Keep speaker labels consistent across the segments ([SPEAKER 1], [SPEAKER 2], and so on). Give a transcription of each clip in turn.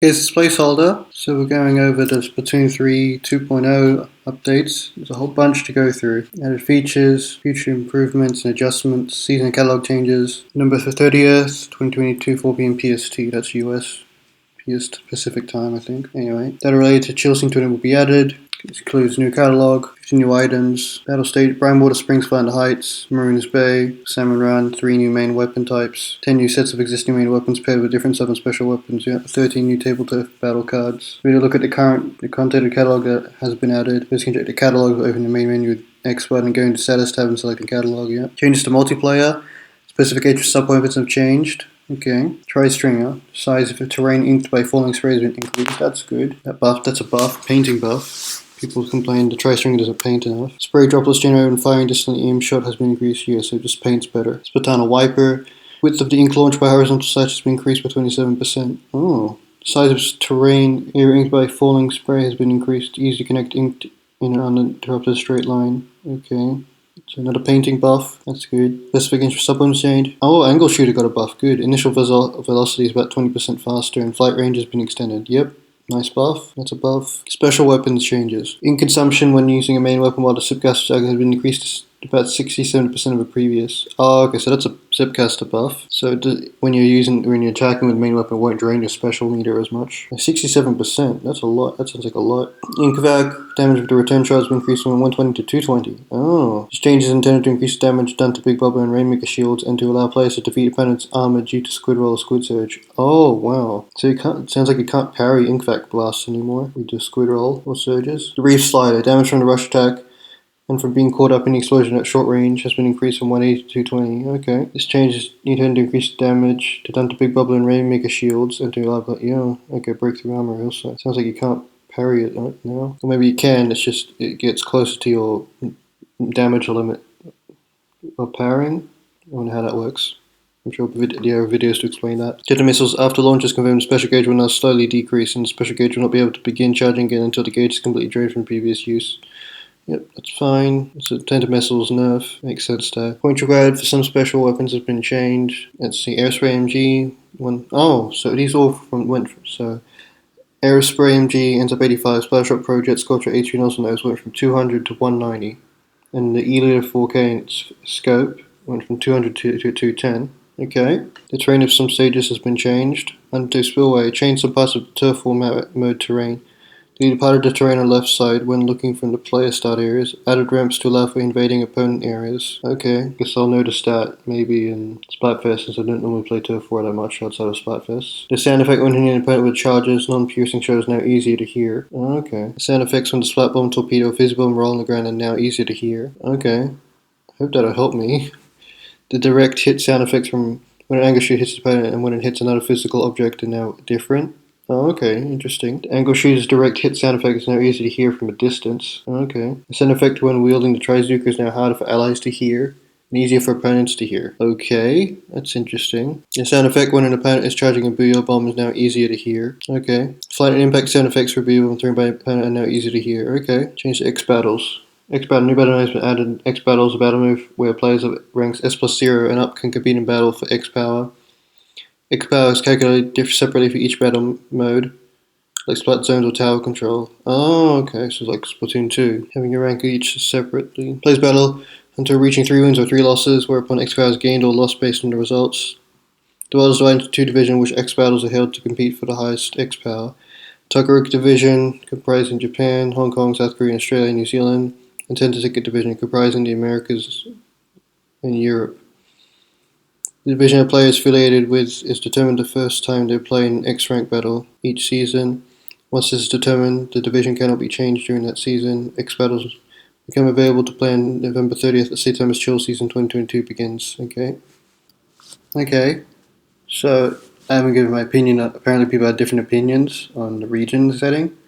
[SPEAKER 1] Here's this placeholder. So we're going over the Splatoon 3 2.0 updates. There's a whole bunch to go through. Added features, future improvements and adjustments, season catalog changes. Number for 30th, 2022, 4 p.m. PST. That's US. Pacific time, I think. Anyway, data related to Chill Scene 20 will be added. This includes new catalog, 50 new items, battle state, Brownwater Springs, Flat Heights, Maroons Bay, Salmon Run, 3 new main weapon types, 10 new sets of existing main weapons paired with different sub and special weapons, 13 new tabletop battle cards. We need to look at the content catalog that has been added. Just can check the catalog, open the main menu with X button and go into status tab and select the catalog, Changes to multiplayer. Specifications for sub-weapons have changed. Okay. Tri-stringer. Size of terrain inked by falling spray has been increased. That's good. That's a buff. Painting buff. People complain the tri-stringer doesn't paint enough. Spray droplets generated when firing distantly aim shot has been increased here, so it just paints better. Splatana wiper. Width of the ink launched by horizontal slash has been increased by 27%. Oh. Size of terrain inked by falling spray has been increased. Easy to connect inked in an uninterrupted straight line. Okay. So another painting buff, that's good. Specifications for sub-weapons changed. Oh, angle shooter got a buff, good. Initial velocity is about 20% faster and flight range has been extended. Yep, nice buff, that's a buff. Special weapons changes. Ink consumption when using a main weapon while the zipcaster has been increased to about 60-70% of the previous. Oh, okay, so that's a zipcaster buff. So when you're attacking with the main weapon, it won't drain your special meter as much. 67%, that's a lot, that sounds like a lot. Ink vac damage with the return shot has been increased from 120 to 220. Oh. This change is intended to increase damage done to Big Bubba and Rainmaker shields and to allow players to defeat opponents' armor due to Squid Roll or Squid Surge. Oh, wow. So it sounds like you can't parry Ink vac blasts anymore. You do Squid Roll or Surges. The Reef Slider, damage from the rush attack and from being caught up in the explosion at short range has been increased from 180 to 220. Okay. This change is intended to increase damage done to Big Bubble and Rainmaker shields and to allow, okay, breakthrough armor also. Sounds like you can't parry it now. Or maybe you can, it's just, it gets closer to your damage limit of parrying. I wonder how that works. I'm sure there are videos to explain that. Jet missiles after launch is confirmed, the special gauge will now slowly decrease and the special gauge will not be able to begin charging again until the gauge is completely drained from previous use. Yep, that's fine. It's a tender missiles nerf. Makes sense there. Point required for some special weapons has been changed. Let's see, Aerospray MG. So these all so Aerospray MG ends up 85. Splash Rock Pro Jet Scorcher 18 also knows went from 200 to 190. And the E-Leader 4K in its scope went from 200 to 210. Okay. The terrain of some stages has been changed. Under Spillway, changed some parts of the turf war mode terrain. Deleted part of the terrain on the left side when looking from the player start areas. Added ramps to allow for invading opponent areas. Okay, guess I'll notice that maybe in Splatfest since I don't normally play Turf War that much outside of Splatfest. The sound effect when hitting an opponent with charges, non-piercing shot is now easier to hear. Okay. The sound effects when the Splat Bomb, Torpedo, Fizz Bomb roll on the ground are now easier to hear. Okay. Hope that'll help me. The direct hit sound effects from when an angle shoot hits the opponent and when it hits another physical object are now different. Oh, okay, interesting. The angle shooter's direct hit sound effect is now easy to hear from a distance. Okay. The sound effect when wielding the Trizooker is now harder for allies to hear and easier for opponents to hear. Okay, that's interesting. The sound effect when an opponent is charging a Booyah Bomb is now easier to hear. Okay. Flight and impact sound effects for Booyah Bomb thrown by an opponent are now easier to hear. Okay. Change to X Battles. X Battle, new battle mode has been added. X Battle is a battle move where players of ranks S+0 and up can compete in battle for X Power. X power is calculated separately for each battle mode, like Splat Zones or Tower Control. Oh, okay, so it's like Splatoon 2, having your rank each separately. Plays battle until reaching 3 wins or 3 losses, whereupon X power is gained or lost based on the results. The world is divided into 2 divisions, which X battles are held to compete for the highest X power. Tuckeruk Division, comprising Japan, Hong Kong, South Korea, Australia, New Zealand, and Tenta Ticket Division, comprising the Americas and Europe. The division a player is affiliated with is determined the first time they play an X-rank battle each season. Once this is determined, the division cannot be changed during that season. X battles become available to play on November 30th at the same time as Chill Season 2022 begins. Okay. So I haven't given my opinion. Apparently people have different opinions on the region setting,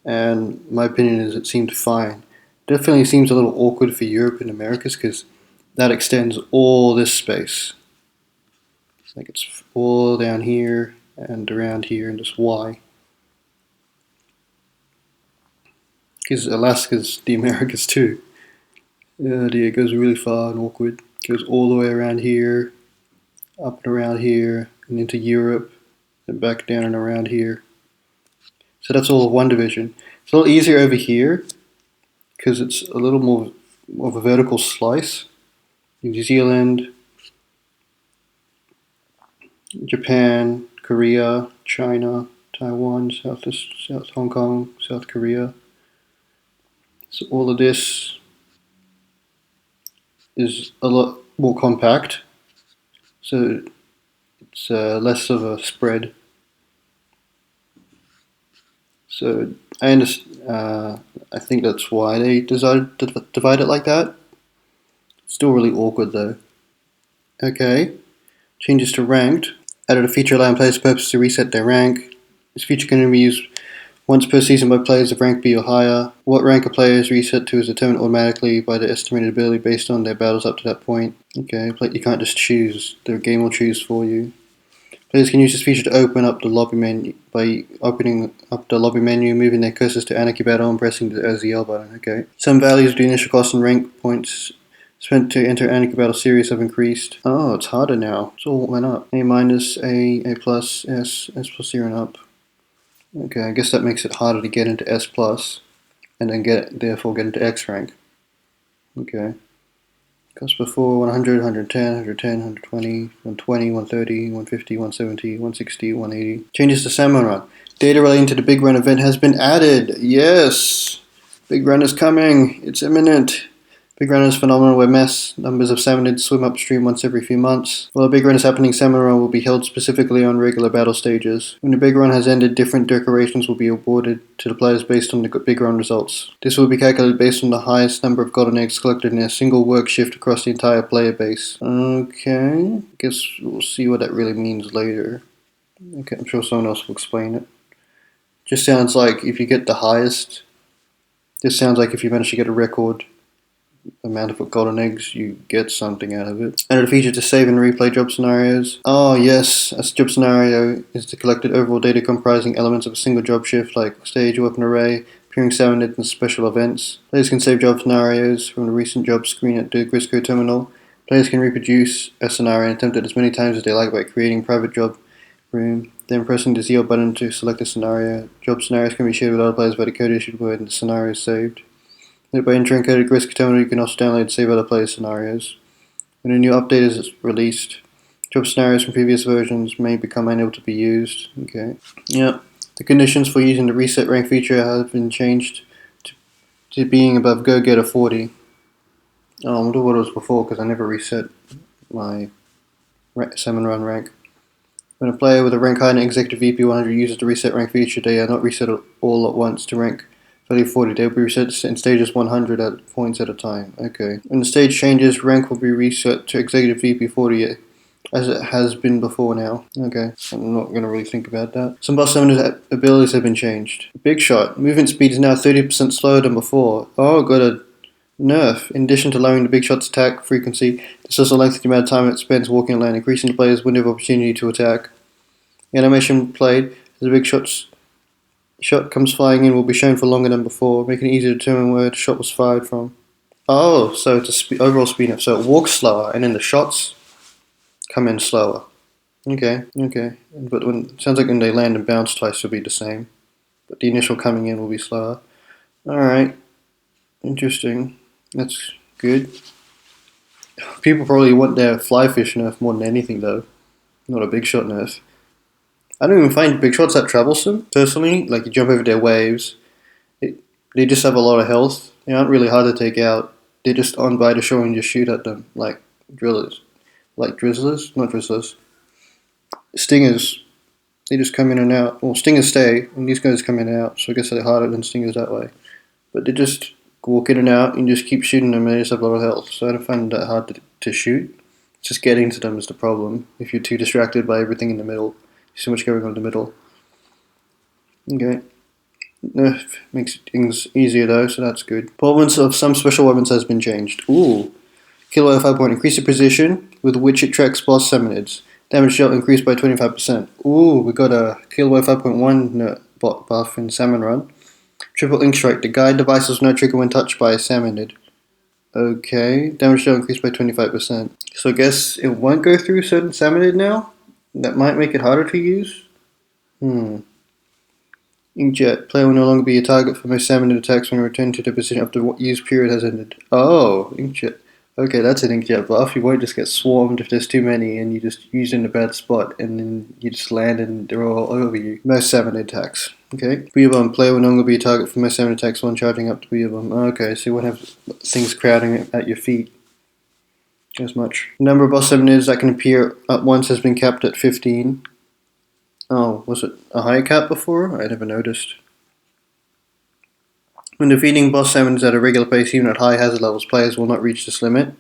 [SPEAKER 1] and my opinion is it seemed fine. Definitely seems a little awkward for Europe and Americas because that extends all this space. Like it's all down here and around here and just Y. Because Alaska's the Americas too. Yeah, it goes really far and awkward. It goes all the way around here, up and around here, and into Europe, and back down and around here. So that's all of one division. It's a little easier over here because it's a little more of a vertical slice. New Zealand, Japan, Korea, China, Taiwan, South Hong Kong, South Korea. So all of this is a lot more compact. So it's less of a spread. So I think that's why they decided to divide it like that. Still really awkward though. Okay, changes to ranked. Added a feature allowing players' purpose to reset their rank. This feature can be used once per season by players of rank B or higher. What rank a player is reset to is determined automatically by their estimated ability based on their battles up to that point. Okay, you can't just choose. The game will choose for you. Players can use this feature to open up the lobby menu by opening up the lobby menu, moving their cursors to Anarchy Battle and pressing the LZ button. Okay. Some values of the initial cost and rank points spent to enter Anarchy Battle series have increased. Oh, it's harder now. It's all went up. A minus, A plus, S plus 0 and up. Okay, I guess that makes it harder to get into S plus, and then therefore get into X rank. Okay. Because before 100, 110, 110, 120, 120, 130, 150, 170, 160, 180. Changes to Salmon Run. Data relating to the Big Run event has been added. Yes! Big Run is coming. It's imminent. Big Run is phenomenal where mass numbers of salmonids swim upstream once every few months. While a Big Run is happening, Salmon Run will be held specifically on regular battle stages. When the Big Run has ended, different decorations will be awarded to the players based on the Big Run results. This will be calculated based on the highest number of golden eggs collected in a single work shift across the entire player base. Okay, guess we'll see what that really means later. Okay, I'm sure someone else will explain it. Just sounds like if you get the highest, this sounds like if you manage to get a record amount of golden eggs, you get something out of it. Added a feature to save and replay job scenarios. Oh yes, a job scenario is the collected overall data comprising elements of a single job shift like stage, weapon array, appearing salmonids, and special events. Players can save job scenarios from the recent job screen at the Grisco terminal. Players can reproduce a scenario and attempt it as many times as they like by creating a private job room, then pressing the ZL button to select a scenario. Job scenarios can be shared with other players by the code issued where the scenario is saved. By entering coded Grisco terminal, you can also download and save other players' scenarios. When a new update is released, job scenarios from previous versions may become unable to be used. Okay. Yep. The conditions for using the reset rank feature have been changed to being above Go Getter 40. Oh, I wonder what it was before because I never reset my Salmon Run rank. When a player with a rank higher than Executive VP 100 uses the reset rank feature, they are not reset all at once to rank value 40. They will be reset in stages 100 at points at a time. Okay. When the stage changes, rank will be reset to Executive VP 40 as it has been before now. Okay. I'm not going to really think about that. Some boss summoners' abilities have been changed. Big Shot. Movement speed is now 30% slower than before. Oh, got a nerf. In addition to lowering the Big Shot's attack frequency, this also lengthens the amount of time it spends walking on land, increasing the player's window of opportunity to attack. The animation played as the Big shot comes flying in will be shown for longer than before, making it easier to determine where the shot was fired from. Oh, so it's a overall speed up. So it walks slower, and then the shots come in slower. Okay. But sounds like when they land and bounce twice, it'll be the same. But the initial coming in will be slower. Alright. Interesting. That's good. People probably want their fly fish nerf more than anything, though. Not a Big Shot nerf. I don't even find Big Shots that troublesome, personally. Like, you jump over their waves. They just have a lot of health. They aren't really hard to take out. They're just on by the shore and just shoot at them, like drillers. Like drizzlers? Not drizzlers. Stingers. They just come in and out. Well, stingers stay, and these guys come in and out, so I guess they're harder than stingers that way. But they just walk in and out, and you just keep shooting them, and they just have a lot of health. So I don't find it that hard to shoot. Just getting to them is the problem. If you're too distracted by everything in the middle. So much going on in the middle. Okay. Nerf makes things easier though, so that's good. Performance of some special weapons has been changed. Ooh. Kill 5 point. Increase the precision with which it tracks boss salmonids. Damage dealt increased by 25%. Ooh, we got a Kill 5.1 buff in Salmon Run. Triple Ink Strike. The guide device does not trigger when touched by a salmonid. Okay. Damage dealt increased by 25%. So I guess it won't go through certain salmonid now? That might make it harder to use? Inkjet. Player will no longer be a target for most salmon attacks when returned to the position after the use period has ended. Oh, Inkjet. Okay, that's an Inkjet buff. You won't just get swarmed if there's too many and you just use it in a bad spot and then you just land and they're all over you. Most salmon attacks. Okay. Booyah Bomb. Player will no longer be a target for most salmon attacks when charging up to Booyah Bomb. Okay, so you won't have things crowding at your feet as much. The number of boss summoners that can appear at once has been capped at 15. Oh, was it a higher cap before? I never noticed. When defeating boss summons at a regular pace, even at high hazard levels, players will not reach this limit.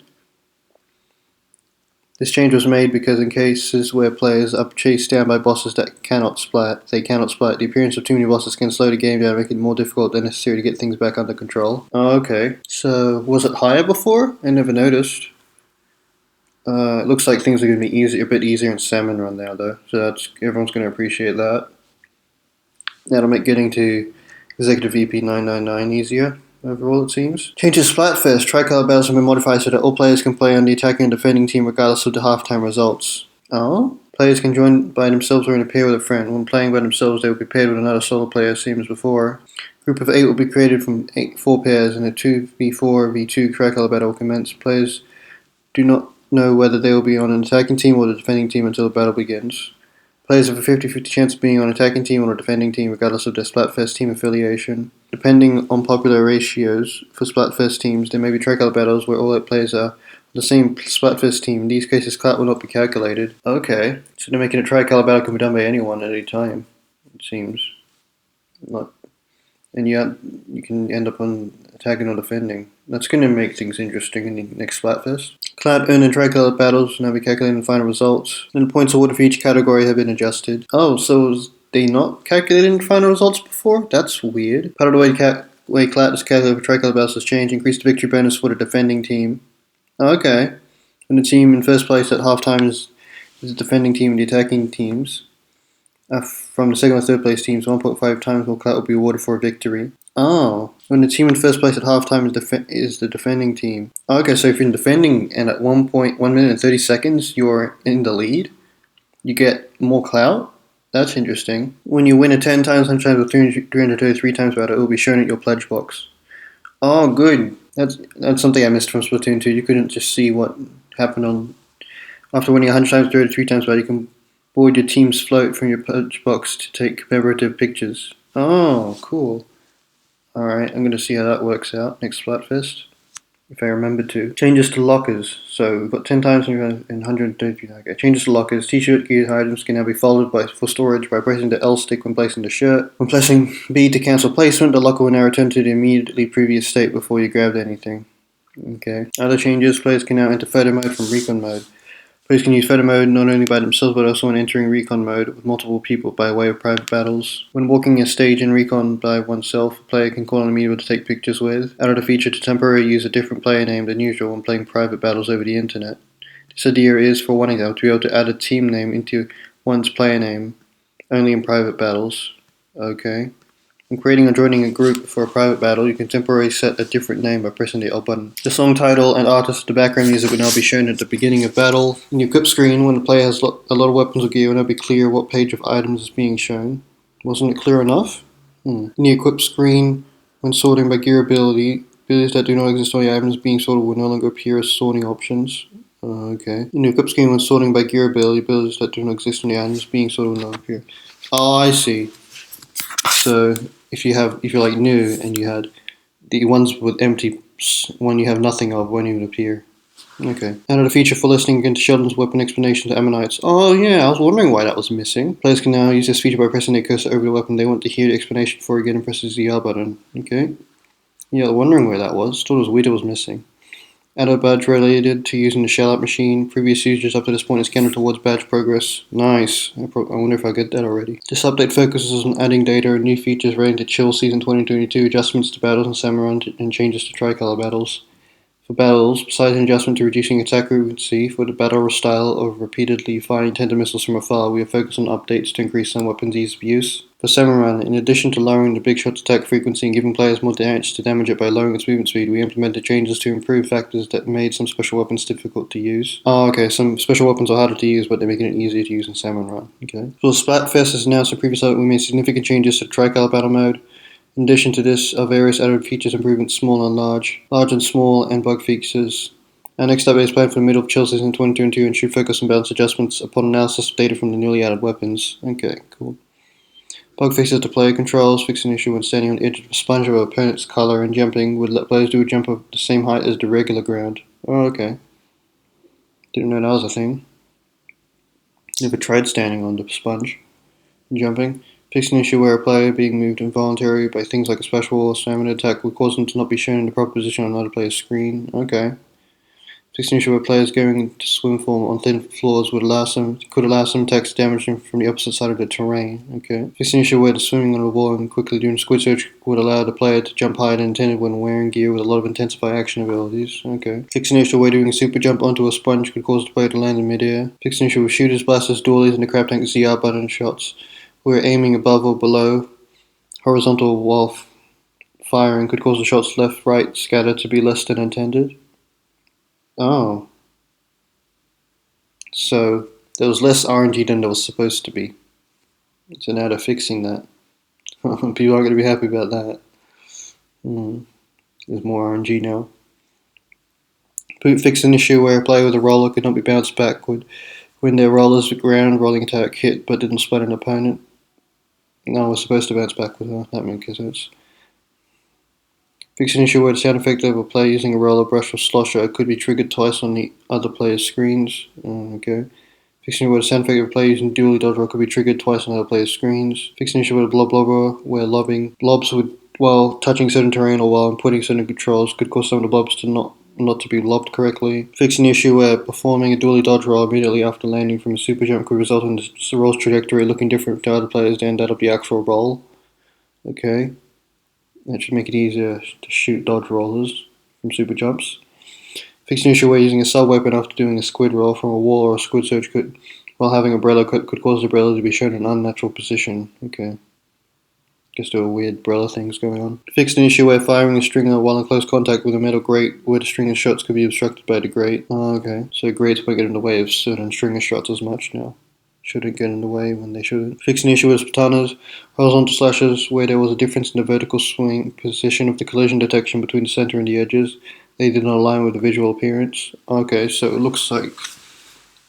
[SPEAKER 1] This change was made because in cases where players are chased down by bosses that cannot splat, The appearance of too many bosses can slow the game down and make it more difficult than necessary to get things back under control. Oh, okay. So, was it higher before? I never noticed. It looks like things are going to be a bit easier in Salmon Run now, though. So everyone's going to appreciate that. That'll make getting to Executive VP 999 easier overall, it seems. Changes Splatfest. Tricolor battles have been modified so that all players can play on the attacking and defending team regardless of the halftime results. Oh? Players can join by themselves or in a pair with a friend. When playing by themselves, they will be paired with another solo player, same as before. A group of 8 will be created from 4 pairs, and a 2v4v2 Tricolor battle will commence. Players do not know whether they will be on an attacking team or the defending team until the battle begins. Players have a 50-50 chance of being on an attacking team or a defending team regardless of their Splatfest team affiliation. Depending on popular ratios for Splatfest teams, there may be tricolor battles where all 8 players are on the same Splatfest team. In these cases, clout will not be calculated. Okay, so they're making a tricolor battle can be done by anyone at any time, it seems. And you can end up on attacking or defending. That's going to make things interesting in the next Splatfest. Cloud earned in tricolor battles will now be calculated in the final results. And the points awarded for each category have been adjusted. Oh, so was they not calculated in final results before? That's weird. Part of the way Cloud is calculated for tricolor battles has changed. Increased the victory bonus for the defending team. Oh, okay. When the team in first place at halftime is the defending team and the attacking teams. From the second or third place teams, 1.5 times more clout will be awarded for a victory. Oh, when the team in first place at halftime is the defending team. Okay, so if you're defending and at 1 minute and 30 seconds you're in the lead, you get more clout? That's interesting. When you win a 10 times, sometimes or 333 times battle, it will be shown at your pledge box. Oh, good. That's something I missed from Splatoon 2. You couldn't just see what happened after winning 100 times, 33 times battle. You can board your team's float from your pledge box to take commemorative pictures. Oh, cool. Alright, I'm going to see how that works out next Splatfest, if I remember to. Changes to lockers. So we've got 10 times in 133. Okay, changes to lockers. T-shirt gear items can now be folded for storage by pressing the L stick when placing the shirt. When pressing B to cancel placement, the locker will now return to the immediately previous state before you grabbed anything. Okay. Other changes, players can now enter photo mode from recon mode. Players can use photo mode not only by themselves but also when entering recon mode with multiple people by way of private battles. When walking a stage in recon by oneself, a player can call on a medium to take pictures with. Added a feature to temporarily use a different player name than usual when playing private battles over the internet. This idea is, for one example, to be able to add a team name into one's player name only in private battles. Okay. When creating or joining a group for a private battle, you can temporarily set a different name by pressing the L button. The song title and artist of the background music will now be shown at the beginning of battle. In the equip screen, when the player has a lot of weapons or gear, it will now be clear what page of items is being shown. Wasn't it clear enough? In the equip screen, when sorting by gear abilities that do not exist on the items being sorted will no longer appear as sorting options. Okay. In the equip screen, when sorting by gear abilities that do not exist on the items being sorted will not appear. Oh, I see. So if you're like new and you had the ones with empty, one you have nothing of won't even appear. Okay. Added a feature for listening into Sheldon's weapon explanation to Ammonites. Oh yeah, I was wondering why that was missing. Players can now use this feature by pressing their cursor over the weapon they want to hear the explanation before again and presses the R button. Okay. Yeah, wondering where that was. Thought it was weird it was missing. Add a badge related to using the shell-out machine. Previous users up to this point is counted towards badge progress. Nice. I wonder if I get that already. This update focuses on adding data and new features relating to Chill Season 2022, adjustments to battles and Samurai, and changes to tricolor battles. For battles, besides an adjustment to reducing attack frequency for the battle style of repeatedly firing tender missiles from afar, we have focused on updates to increase some weapons' ease of use. For Samurai, in addition to lowering the big shot's attack frequency and giving players more chance to damage it by lowering its movement speed, we implemented changes to improve factors that made some special weapons difficult to use. Oh, okay, some special weapons are harder to use, but they're making it easier to use in Samurai. Okay. For Splatfest, as announced in previous update, we made significant changes to the Tricolor battle mode. In addition to this, are various added features, improvements, small and large and small, and bug fixes. Our next update is planned for the middle of chill season 2022 and should focus on balance adjustments upon analysis of data from the newly added weapons. Okay, cool. Bug fixes to player controls, fixing an issue when standing on the edge of a sponge of an opponent's color and jumping would let players do a jump of the same height as the regular ground. Oh, okay. Didn't know that was a thing. Never tried standing on the sponge and jumping. Fixing an issue where a player being moved involuntarily by things like a special or stamina attack would cause them to not be shown in the proper position on another player's screen. Okay. Fixing an issue where players going into swim form on thin floors could allow some attacks to damage them from the opposite side of the terrain. Okay. Fixing an issue where the swimming on a wall and quickly doing squid search would allow the player to jump higher than intended when wearing gear with a lot of intensified action abilities. Okay. Fixing an issue where doing a super jump onto a sponge could cause the player to land in midair. Fixing an issue with shooters, blasters, dualies, and the crab tank ZR button shots where aiming above or below horizontal while firing could cause the shots left-right scatter to be less than intended. Oh. So there was less RNG than there was supposed to be. So now they're fixing that. People aren't going to be happy about that. There's more RNG now. Fix an issue where a player with a roller could not be bounced backward when their roller's ground rolling attack hit but didn't split an opponent. No, we're supposed to bounce backward, huh? That makes sense. Fix an issue where the sound effect of a player using a roller, brush, or slosher could be triggered twice on the other player's screens. Okay. Fix an issue where the sound effect of a player using dually dodge roll could be triggered twice on other players' screens. Fix an issue with a blob lobber where lobbing blobs would, while touching certain terrain or while inputting certain controls, could cause some of the blobs to not to be lobbed correctly. Fix an issue where performing a dually dodge roll immediately after landing from a super jump could result in the roll's trajectory looking different to other players than that of the actual roll. Okay. That should make it easier to shoot dodge rollers from super jumps. Fix an issue where using a sub weapon after doing a squid roll from a wall or a squid search while having umbrella could cause the umbrella to be shown in an unnatural position. Okay. Guess there were weird umbrella things going on. Fix an issue where firing a stringer while in close contact with a metal grate where the stringer's shots could be obstructed by the grate. Oh, okay. So grates won't get in the way of certain stringer shots as much now. Shouldn't get in the way when they shouldn't. Fix an issue with Splatooners, horizontal slashes where there was a difference in the vertical swing position of the collision detection between the center and the edges. They did not align with the visual appearance. Okay, so it looks like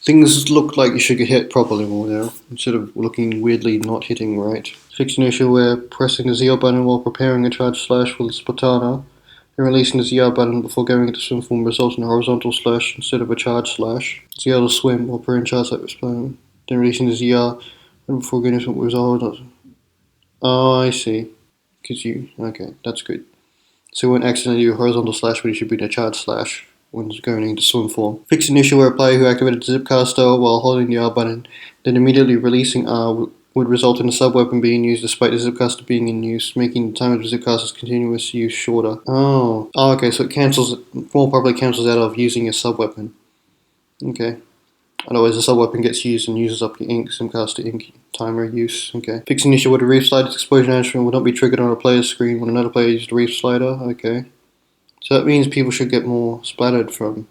[SPEAKER 1] things look like you should get hit properly more now, instead of looking weirdly not hitting right. Fix an issue where pressing the ZR button while preparing a charge slash with Splatana and releasing the ZR button before going into swim form results in a horizontal slash instead of a charge slash. ZR to swim while preparing charge slash with then releasing the ZR and before going into with horizontal. Oh, I see. Okay, that's good. So when accidentally do a horizontal slash when you should be in a charge slash when going into swim form. Fix an issue where a player who activated the zipcaster while holding the R button, then immediately releasing R would result in a sub-weapon being used despite the zipcaster being in use, making the time of the zipcaster's continuous use shorter. Oh, okay, so it more properly cancels out of using a sub-weapon. Okay. Otherwise, the sub-weapon gets used and uses up your zipcaster ink timer use. Okay. Fix an issue where the reef slider's explosion animation will not be triggered on a player's screen when another player uses the reef slider. Okay. So that means people should get more splattered from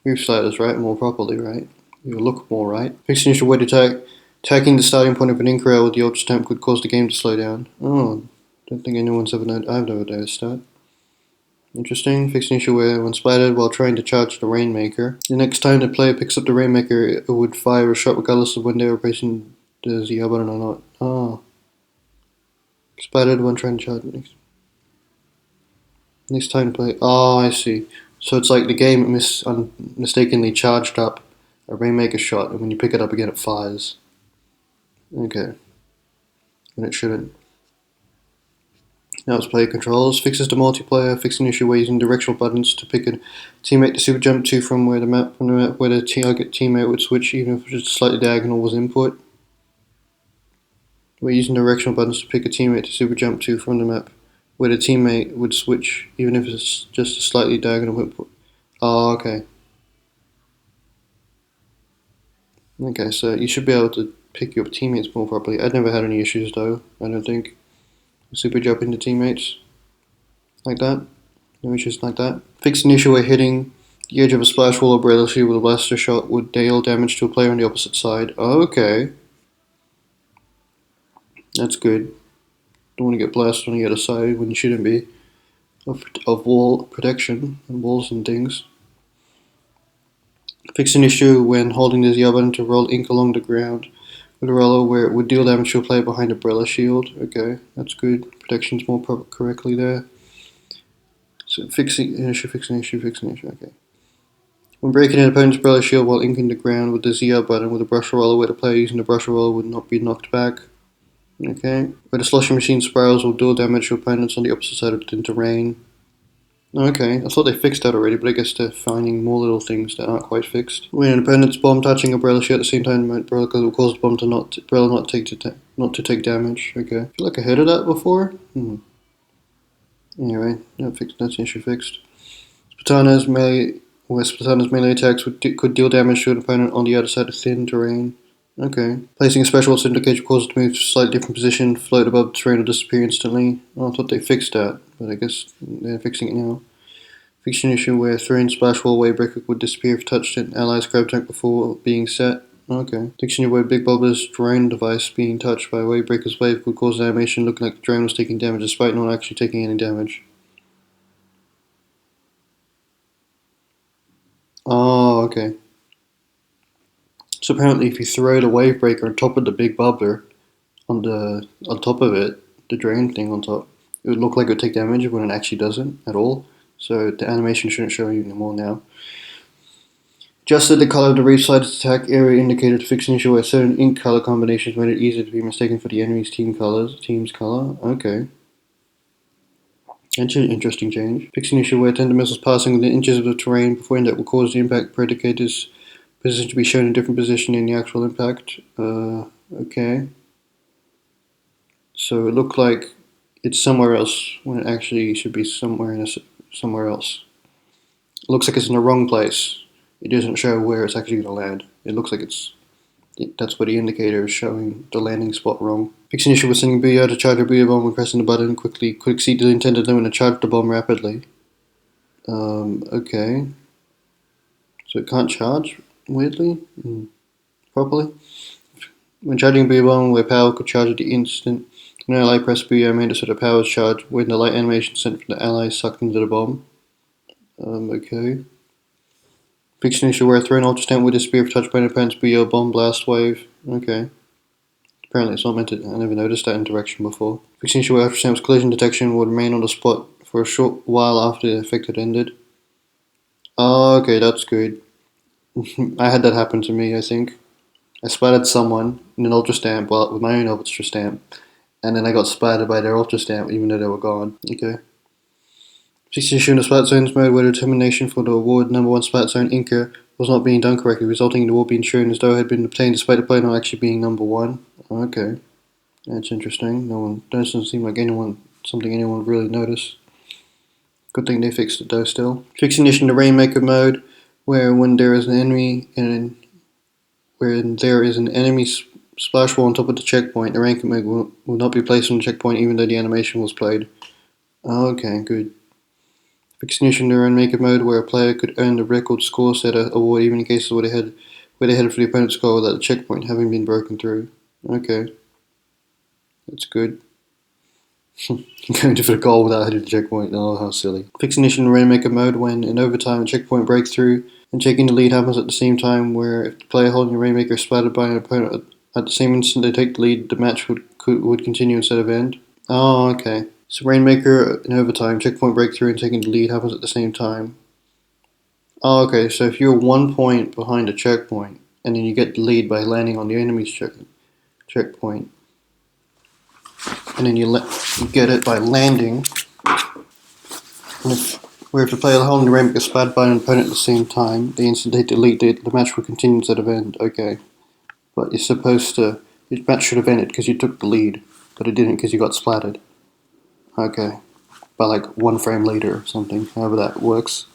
[SPEAKER 1] reef sliders, right? More properly, right? You'll look more right. Fix an issue where attacking the starting point of an incorrect with the ultra stamp could cause the game to slow down. Oh, don't think anyone's ever known. I've never noticed that. Interesting. Fix an issue where when splattered while trying to charge the Rainmaker. The next time the player picks up the Rainmaker, it would fire a shot regardless of when they were pressing the ZR button or not. Oh. Splattered when trying to charge it. Next time to play. Oh, I see. So it's like the game mistakenly charged up a Rainmaker shot, and when you pick it up again, it fires. Okay. And it shouldn't. Now it's player controls. Fixes the multiplayer. Fix an issue where using directional buttons to pick a teammate to super jump to from the map where the target teammate would switch even if just slightly diagonal was input. We're using directional buttons to pick a teammate to super jump to from the map where the teammate would switch even if it's just a slightly diagonal input. Oh, okay. Okay, so you should be able to pick your teammates more properly. I've never had any issues though, I don't think. Super jump into teammates like that. No issues like that. Fix an issue where hitting the edge of a splash wall or umbrella shield with a blaster shot would deal damage to a player on the opposite side. Okay, that's good. Don't want to get blasted on the other side when you shouldn't be. Of wall protection and walls and things. Fix an issue when holding the ZR button to roll ink along the ground with a roller where it would deal damage to a player behind a umbrella shield. Okay, that's good. Protection's more correctly there. So fixing an issue, fix an issue, fix an issue. Okay. When breaking an opponent's umbrella shield while inking the ground with the ZR button with a brush roller where the player using the brush roller would not be knocked back. Okay. Where the sloshing machine spirals will deal damage to opponents on the opposite side of the terrain. Okay, I thought they fixed that already, but I guess they're finding more little things that aren't quite fixed. When an opponent's bomb touching umbrella shield at the same time, umbrella will cause the bomb to not take damage. Okay, I feel like I heard of that before. Anyway, that's the issue fixed. Splatana's melee attacks could deal damage to an opponent on the other side of thin terrain. Okay. Placing a special also indicates causes to move to a slightly different position, float above the terrain, or disappear instantly. Oh, I thought they fixed that, but I guess they're fixing it now. Fix an issue where throwing splash wall wavebreaker would disappear if touched an ally's grab tank before being set. Okay. Fix an issue where Big Bobber's drone device being touched by a wavebreaker's wave could cause an animation looking like the drone was taking damage despite not actually taking any damage. Oh, okay. So apparently, if you throw the wave breaker on top of the big bubbler, on top of it, the drain thing on top, it would look like it would take damage when it actually doesn't at all. So the animation shouldn't show you anymore now. Adjusted the color of the reef side attack area indicator to fix an issue where certain ink color combinations made it easier to be mistaken for the enemy's team's color. Okay. That's an interesting change. Fix an issue where tender missiles passing within inches of the terrain before impact will cause the impact predicator's position to be shown in a different position in the actual impact. Okay. So it looked like it's somewhere else when it actually should be somewhere else. It looks like it's in the wrong place. It doesn't show where it's actually going to land. It looks like that's where the indicator is showing the landing spot wrong. Fix an issue with sending Booyah to charge a Booyah bomb when pressing the button quickly could exceed the intended limit and charge the bomb rapidly. Okay. So it can't charge, weirdly, properly. When charging a Booyah bomb where power could charge at the instant, an ally press Booyah made it so the power is charged when the light animation sent from the ally is sucked into the bomb. Okay. Fix an issue where a thrown ultra stamp would disappear if touched by an opponent's Booyah bomb blast wave. Okay. Apparently it's not meant to. I never noticed that interaction before. Fix an issue where ultra stamp's collision detection would remain on the spot for a short while after the effect had ended. Oh, okay, that's good. I had that happen to me, I think. I splattered someone in an ultra stamp with my own ultra stamp, and then I got splattered by their ultra stamp even though they were gone. Okay. Fix an issue in the splat zones mode where the determination for the award number 1 splat zone inker was not being done correctly, resulting in the award being shown as though it had been obtained despite the player not actually being number 1. Okay. That's interesting. Doesn't seem like something anyone would really notice. Good thing they fixed it though still. Fix an issue in the Rainmaker mode where when there is an enemy splash wall on top of the checkpoint, the Rainmaker will not be placed on the checkpoint even though the animation was played. Okay, good. Fix an issue in the Rainmaker mode where a player could earn the record score setter award even in cases where they headed for the opponent's goal without the checkpoint having been broken through. Okay. That's good. Going for the goal without hitting the checkpoint. Oh, how silly. Fix an issue in Rainmaker mode when in overtime a checkpoint breakthrough and taking the lead happens at the same time, where if the player holding the Rainmaker is splattered by an opponent at the same instant they take the lead, the match would continue instead of end. Oh, okay. So Rainmaker in overtime, checkpoint breakthrough and taking the lead happens at the same time. Oh, okay. So if you're 1 point behind a checkpoint and then you get the lead by landing on the enemy's checkpoint, and then you get it by landing. And if the player holding the Rainmaker is splattered by an opponent at the same time, the instant they delete it, the match will continue instead of end. Okay. But the match should have ended because you took the lead, but it didn't because you got splattered. Okay. By like 1 frame later or something, however that works.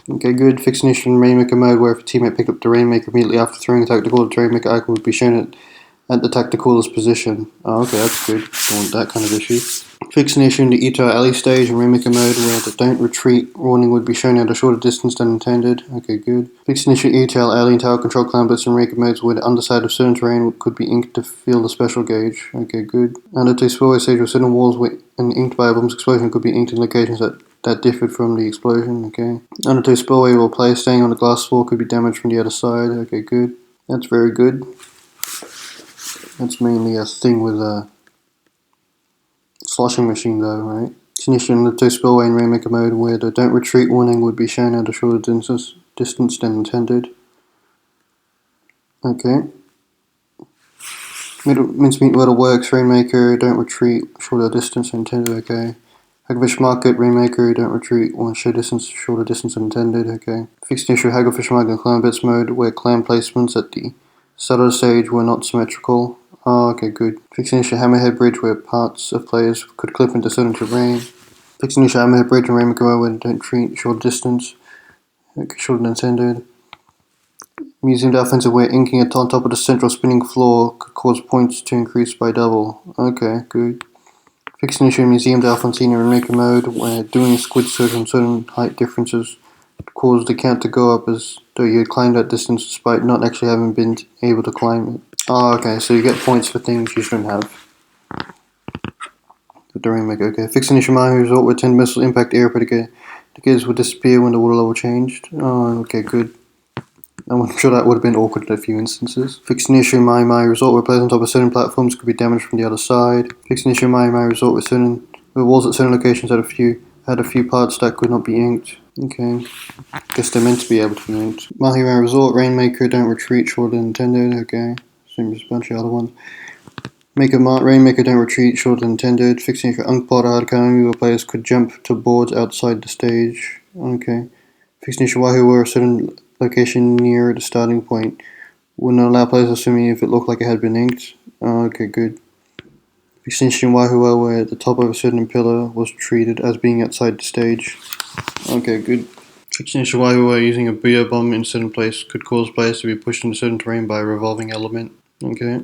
[SPEAKER 1] Okay, good. Fixed an issue in Rainmaker mode where if a teammate picked up the Rainmaker immediately after throwing a tactical, the Rainmaker icon would be shown at the tactical's position. Oh, okay, that's good. Don't want that kind of issue. Fix an issue in the Ito Alley stage in Rainmaker mode where the don't retreat warning would be shown at a shorter distance than intended. Okay, good. Fix an issue in Ito Alley and Tower Control Clan Blitz in Rainmaker modes where the underside of certain terrain could be inked to fill the special gauge. Okay, good. Undertale Spillway stage where certain walls were inked by a bomb's explosion could be inked in locations that differed from the explosion. Okay. Undertale Spillway while players staying on the glass floor could be damaged from the other side. Okay, good. That's very good. That's mainly a thing with sloshing machine though, right? Initially in the spillway in Rainmaker mode where the don't retreat warning would be shown at a shorter distance than intended. Okay. Mincemeat Whittle works, Rainmaker, don't retreat, shorter distance than intended, okay. Hagfish Market, Rainmaker, don't retreat, one show distance, shorter distance than intended, okay. Fixed issue Hagfish Market in Clan Bits mode where clan placements at the start of the stage were not symmetrical. Oh, okay, good. Fixing issue Hammerhead Bridge where parts of players could clip into certain terrain. Fixing issue Hammerhead Bridge and Rainmaker mode where don't treat short distance, shorter than intended. Museum offensive where inking it on top of the central spinning floor could cause points to increase by double. Okay, good. Fixing issue in Museum Alphonsina in Rainmaker mode where doing a squid search on certain height differences caused the count to go up as though you had climbed that distance despite not actually having been able to climb it. Oh, okay, so you get points for things you shouldn't have. With the Rainmaker, okay. Fixing issue Mahi resort where 10 missile impact air predicators would disappear when the water level changed. Oh, okay, good. I'm sure that would have been awkward in a few instances. Fixed an issue in My Resort where players on top of certain platforms could be damaged from the other side. Fixed an issue in My Resort where walls at certain locations had a few parts that could not be inked. Okay. Guess they're meant to be able to be inked. Mahi Resort, Rainmaker, don't retreat, shorter than intended. Okay. Same as a bunch of other ones. Rainmaker, don't retreat, shorter than intended. Fixing issue Unkpod Hardkami where players could jump to boards outside the stage. Okay. Fixed an issue Wahoo where a certain location near the starting point would not allow players assuming if it looked like it had been inked. Okay, good. Extension Wahoo where the top of a certain pillar was treated as being outside the stage. Okay, good. Extension Wahoo where using a Booyah bomb in a certain place could cause players to be pushed into certain terrain by a revolving element. Okay.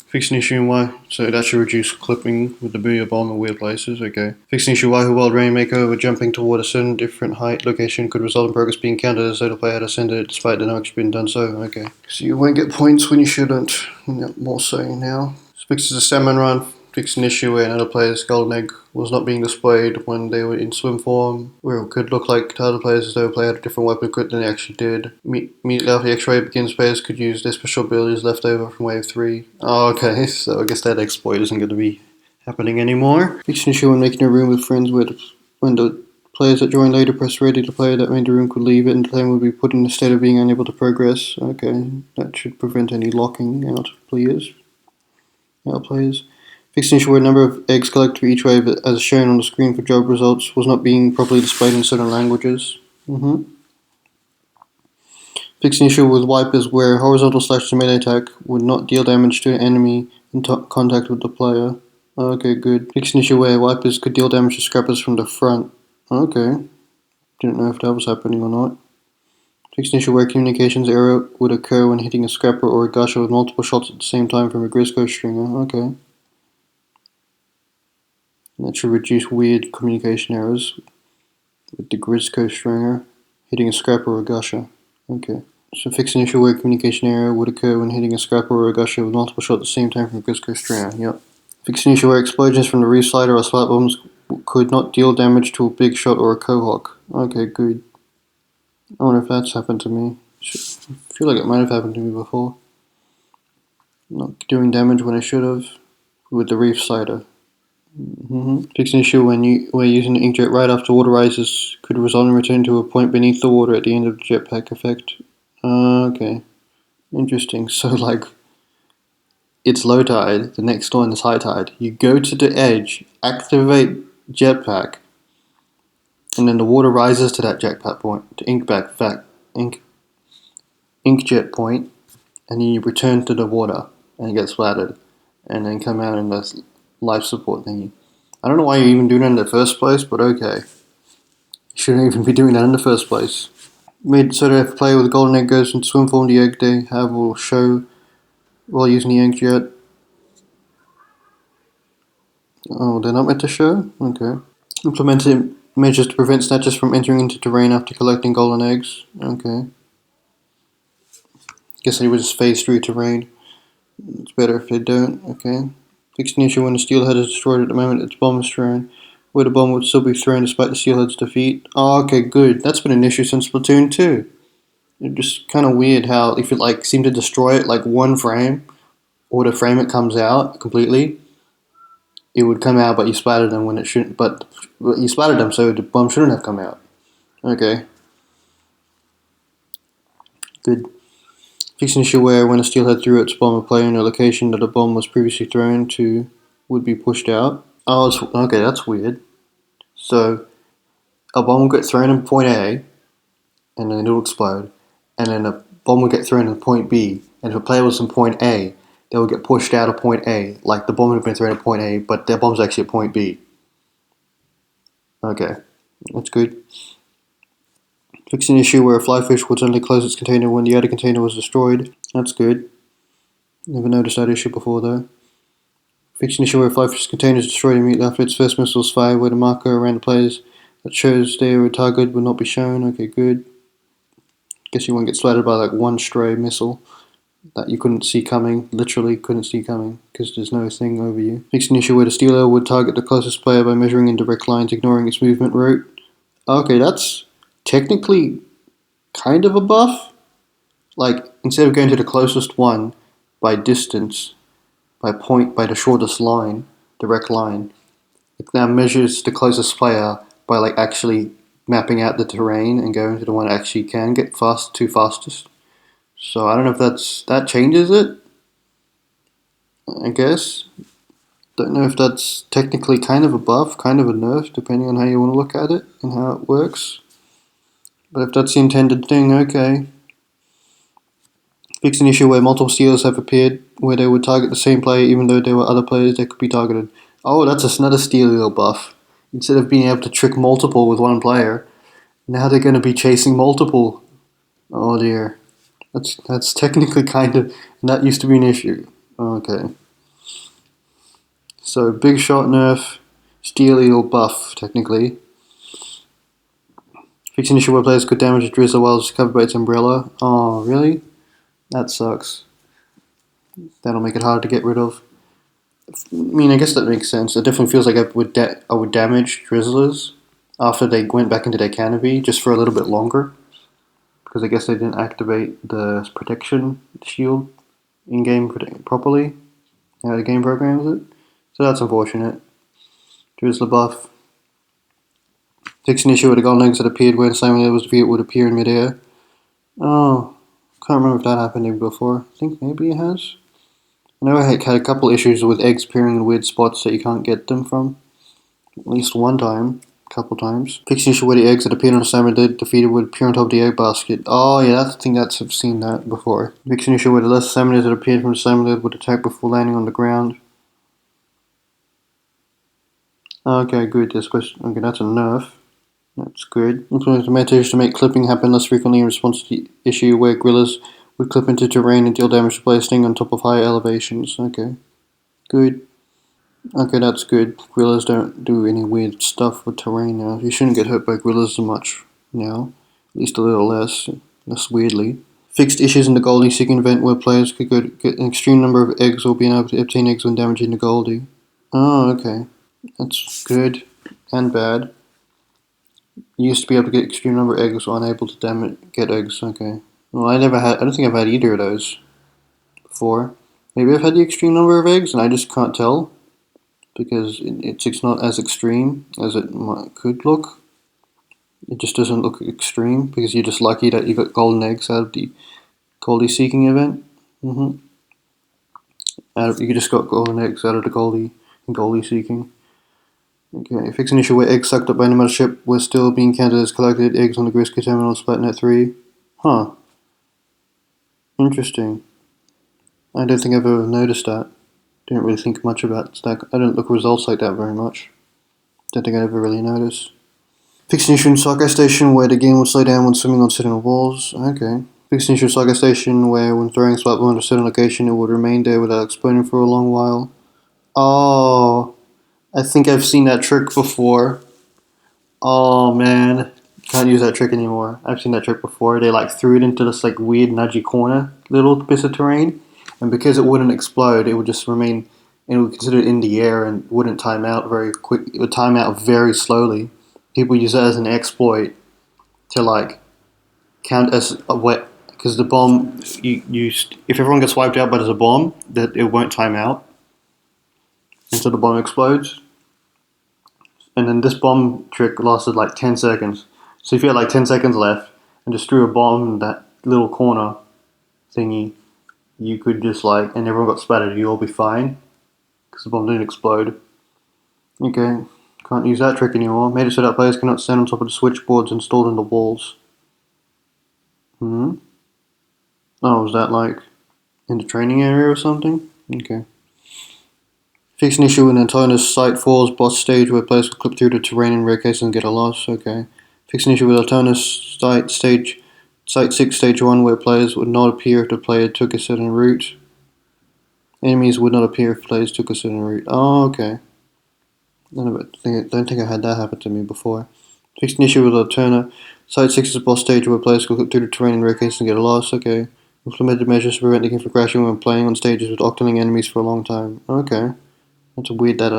[SPEAKER 1] Fixing issue in Y, so that should reduce clipping with the Booyah bomb in weird places, okay. Fixing issue Y, who while Rainmaker over jumping toward a certain different height location could result in progress being counted as though the player had ascended despite the no action being done so, okay. So you won't get points when you shouldn't, more so now. Fixes a salmon run, fixed an issue where another player's golden egg was not being displayed when they were in swim form, where it could look like to other players as though a player had a different weapon equipped than they actually did. Immediately after the X-ray begins, players could use their special abilities left over from Wave 3. Oh, okay, so I guess that exploit isn't going to be happening anymore. Fixed an issue when making a room with friends where when the players that join later press ready, the player that made the room could leave it and the player would be put in a state of being unable to progress. Okay, that should prevent any locking out players. Fixed an issue where a number of eggs collected for each wave as shown on the screen for job results was not being properly displayed in certain languages. Fixed an issue with wipers where horizontal slash to melee attack would not deal damage to an enemy in contact with the player. Okay, good. Fixed an issue where wipers could deal damage to scrappers from the front. Okay. Didn't know if that was happening or not. Fixed an issue where communications error would occur when hitting a scrapper or a gusher with multiple shots at the same time from a Grisco stringer. Okay. That should reduce weird communication errors with the Grisco stringer hitting a scrapper or a gusher. Okay. So fix an issue where communication error would occur when hitting a scrapper or a gusher with multiple shots at the same time from a Grisco stringer. Yep. Fix an issue where explosions from the reef slider or slat bombs could not deal damage to a big shot or a cohawk. Okay, good. I wonder if that's happened to me. I feel like it might have happened to me before. Not doing damage when I should have with the reef slider. Fix an issue where using the inkjet right after water rises could result in return to a point beneath the water at the end of the jetpack effect. Okay. Interesting. So, like, it's low tide, the next one is high tide. You go to the edge, activate jetpack, and then the water rises to that jetpack point, to inkjet point, and then you return to the water and it gets splattered, and then come out in the life support thingy. I don't know why you're even doing that in the first place, but okay. You shouldn't even be doing that in the first place. Made so that if a player with a golden egg goes into swim form, the egg they have will show while using the egg jet. Oh, they're not meant to show? Okay. Implemented measures to prevent snatchers from entering into terrain after collecting golden eggs. Okay. Guess they would just phase through terrain. It's better if they don't. Okay. Fixed an issue when the steelhead is destroyed at the moment its bomb is thrown. Where the bomb would still be thrown despite the steelhead's defeat. Oh, okay, good. That's been an issue since Splatoon 2. It's just kind of weird how if it like seemed to destroy it like one frame, or the frame it comes out completely, it would come out, but you splattered them when it shouldn't. But you splattered them, so the bomb shouldn't have come out. Okay, good. Fix an issue where when a steelhead threw its bomb, a player in a location that a bomb was previously thrown to would be pushed out. Oh, okay, that's weird. So a bomb will get thrown in point A, and then it'll explode, and then a bomb will get thrown in point B, and if a player was in point A, they will get pushed out of point A, like the bomb would have been thrown at point A, but their bomb's actually at point B. Okay, that's good. Fix an issue where a fly fish would suddenly close its container when the other container was destroyed. That's good. Never noticed that issue before though. Fix an issue where a fly fish's container is destroyed immediately after its first missile is fired, where the marker around the players that shows they are targeted will not be shown. Okay, good. Guess you won't get splattered by like one stray missile that you couldn't see coming, literally couldn't see coming, because there's no thing over you. Fix an issue where the stealer would target the closest player by measuring in direct lines, ignoring its movement route. Okay, that's technically kind of a buff. Like, instead of going to the closest one by distance, by the shortest line, direct line, it now measures the closest player by like actually mapping out the terrain and going to the one that actually can get fastest. So I don't know if that changes it. I guess. Don't know if that's technically kind of a buff, kind of a nerf, depending on how you want to look at it and how it works. But if that's the intended thing, okay. Fix an issue where multiple stealers have appeared, where they would target the same player even though there were other players that could be targeted. Oh, that's another stealer buff. Instead of being able to trick multiple with one player, now they're going to be chasing multiple. Oh dear. That's technically kind of, and that used to be an issue. Okay. So big shot nerf, steel eel buff technically. Fix an issue where players could damage a drizzle while it's covered by its umbrella. Oh really? That sucks. That'll make it hard to get rid of. I mean, I guess that makes sense. It definitely feels like I would damage drizzlers after they went back into their canopy just for a little bit longer, because I guess they didn't activate the protection shield in game properly. How the game programs it. So that's unfortunate. Drizzler buff. Fix an issue with the golden eggs that appeared when Simon was defeated would appear in midair. Oh, can't remember if that happened before. I think maybe it has. I know I had a couple issues with eggs appearing in weird spots that you can't get them from. At least one time. A couple times. Fix an issue where the eggs that appeared on Simon defeated would appear on top of the egg basket. Oh yeah, I think I've seen that before. Fix an issue where the less salmon that appeared from the salmon lid would attack before landing on the ground. Okay, good. Okay, that's a nerf. That's good. Implement measures to make clipping happen less frequently in response to the issue where gorillas would clip into terrain and deal damage to players staying on top of higher elevations. Okay. Good. Okay, that's good. Gorillas don't do any weird stuff with terrain now. You shouldn't get hurt by gorillas as much now. At least a little less weirdly. Fixed issues in the Goldie seeking event where players could get an extreme number of eggs or being able to obtain eggs when damaging the Goldie. Oh, okay. That's good and bad. You used to be able to get extreme number of eggs or unable to get eggs. Okay. Well, I don't think I've had either of those before. Maybe I've had the extreme number of eggs and I just can't tell because it's not as extreme as it could look. It just doesn't look extreme because you're just lucky that you got golden eggs out of the Goldie seeking event. You just got golden eggs out of the Goldie seeking. Okay, fix an issue where eggs sucked up by the mothership were still being counted as collected eggs on the Grisky terminal in Splatnet 3. Huh. Interesting. I don't think I've ever noticed that. Didn't really think much about that. I don't look at results like that very much. Don't think I ever really noticed. Fixed an issue in Soccer Station where the game would slow down when swimming on certain walls. Okay. Fixed an issue in Soccer Station where when throwing Splatball at a certain location it would remain there without exploding for a long while. Oh, I think I've seen that trick before. Oh man, can't use that trick anymore. I've seen that trick before. They like threw it into this like weird nudgy corner little bit of terrain, and because it wouldn't explode, it would just remain. And it would consider it in the air and wouldn't time out very quick. It would time out very slowly. People use that as an exploit to like count as a wet because the bomb if everyone gets wiped out but there's a bomb that it won't time out until the bomb explodes. And then this bomb trick lasted like 10 seconds. So if you had like 10 seconds left and just threw a bomb in that little corner thingy, you could just like, and everyone got splattered, you'll all be fine because the bomb didn't explode. Okay, can't use that trick anymore. Made it so that players cannot stand on top of the switchboards installed in the walls. Oh, was that like in the training area or something? Okay. Fix an issue in Antonis Site 4's boss stage where players will clip through the terrain in rare cases and get a loss. Okay. Fix an issue with Antonis Site 6 Stage 1 where players would not appear if the player took a certain route. Enemies would not appear if players took a certain route. Oh, okay. Don't think I had that happen to me before. Fix an issue with Alterna Site 6's boss stage where players will clip through the terrain in rare cases and get a loss. Okay. Implemented measures to prevent the game from crashing when playing on stages with octoling enemies for a long time. Okay. That's weird that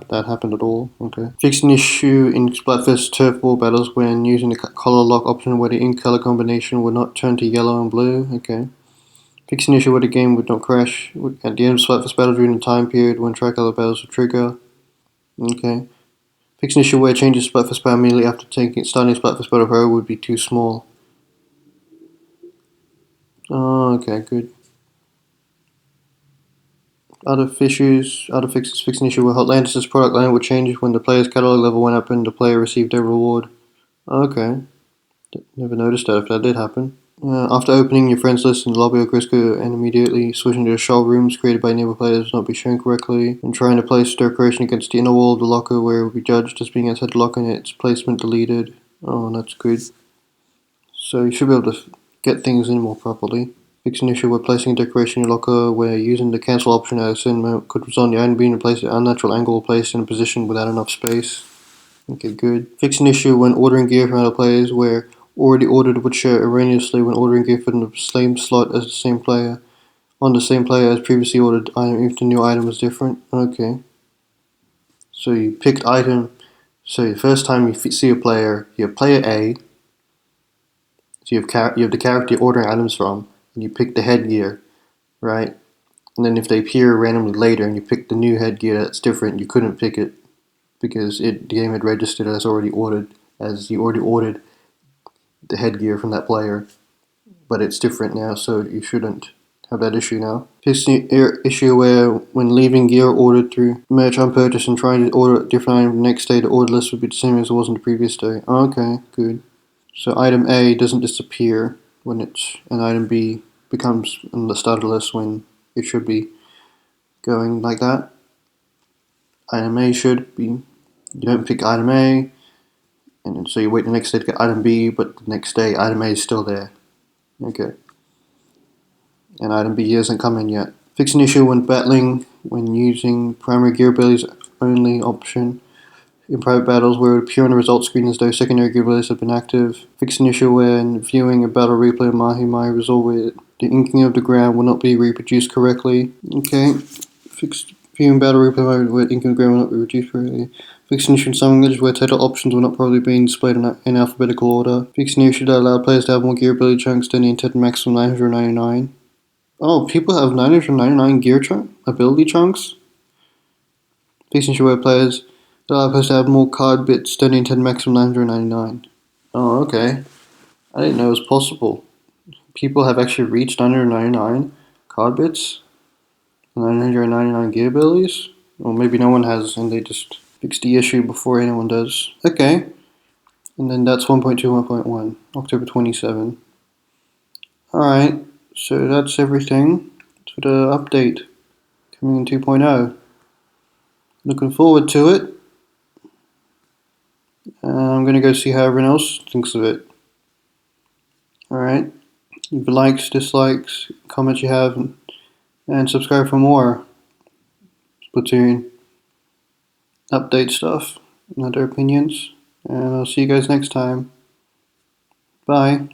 [SPEAKER 1] that happened at all. Okay. Fix an issue in Splatfest turf ball battles when using the color lock option where the ink color combination would not turn to yellow and blue. Okay. Fix an issue where the game would not crash at the end of Splatfest battle during the time period when tricolor battles would trigger. Okay. Fix an issue where changes Splatfest power immediately after starting Splatfest Battle Pro would be too small. Oh, okay, good. Other fixes. Fix an issue where Hotlandis' product line would change when the player's catalog level went up and the player received a reward. Okay. Never noticed that if that did happen. After opening your friends list in the lobby of Grisco and immediately switching to the show rooms created by neighbor players will not be shown correctly, and trying to place decoration against the inner wall of the locker where it will be judged as being outside the locker and its placement deleted. Oh, that's good. So you should be able to get things in more properly. Fix an issue where placing a decoration in your locker where using the cancel option at a certain moment could result in the item being placed at an unnatural angle or placed in a position without enough space. Okay, good. Fix an issue when ordering gear from other players where already ordered would show erroneously when ordering gear from the same slot as the same player on the same player as previously ordered item if the new item was different. Okay. So you picked item. So the first time you see a player, you have player A. So you have the character you're ordering items from, and you pick the headgear, right? And then if they appear randomly later and you pick the new headgear that's different, you couldn't pick it because the game had registered as already ordered, as you already ordered the headgear from that player, but it's different now, so you shouldn't have that issue now. This issue where when leaving gear ordered through merch unpurchased and trying to order a different item the next day, the order list would be the same as it was on the previous day. Okay, good. So item A doesn't disappear when it's, and item B becomes on the starter list when it should be going like that. Item A should be, you don't pick item A, and then so you wait the next day to get item B, but the next day item A is still there. Okay. And item B hasn't come in yet. Fix an issue when battling when using primary gear abilities only option in private battles where it would appear on the results screen as though secondary gear abilities have been active. Fix an issue when viewing a battle replay of Mahi Mahi result where the inking of the ground will not be reproduced correctly. Okay. Fixed viewing battle replay mode where inking of the ground will not be reduced correctly. Fix an issue in some English where title options will not probably be displayed in alphabetical order. Fix an issue that allowed players to have more gear ability chunks than the intended maximum 999. Oh, people have 999 ability chunks? Fix an issue where players that allow players to have more card bits than the intended maximum 999. Oh, okay. I didn't know it was possible. People have actually reached 999 card bits, 999 gear abilities? Or maybe no one has and they just fixed the issue before anyone does. Okay. And then that's 1.2, October 27. Alright, so that's everything for the update coming in 2.0. Looking forward to it. I'm going to go see how everyone else thinks of it. Alright, leave likes, dislikes, comments you have, and subscribe for more Splatoon update stuff and other opinions. And I'll see you guys next time. Bye.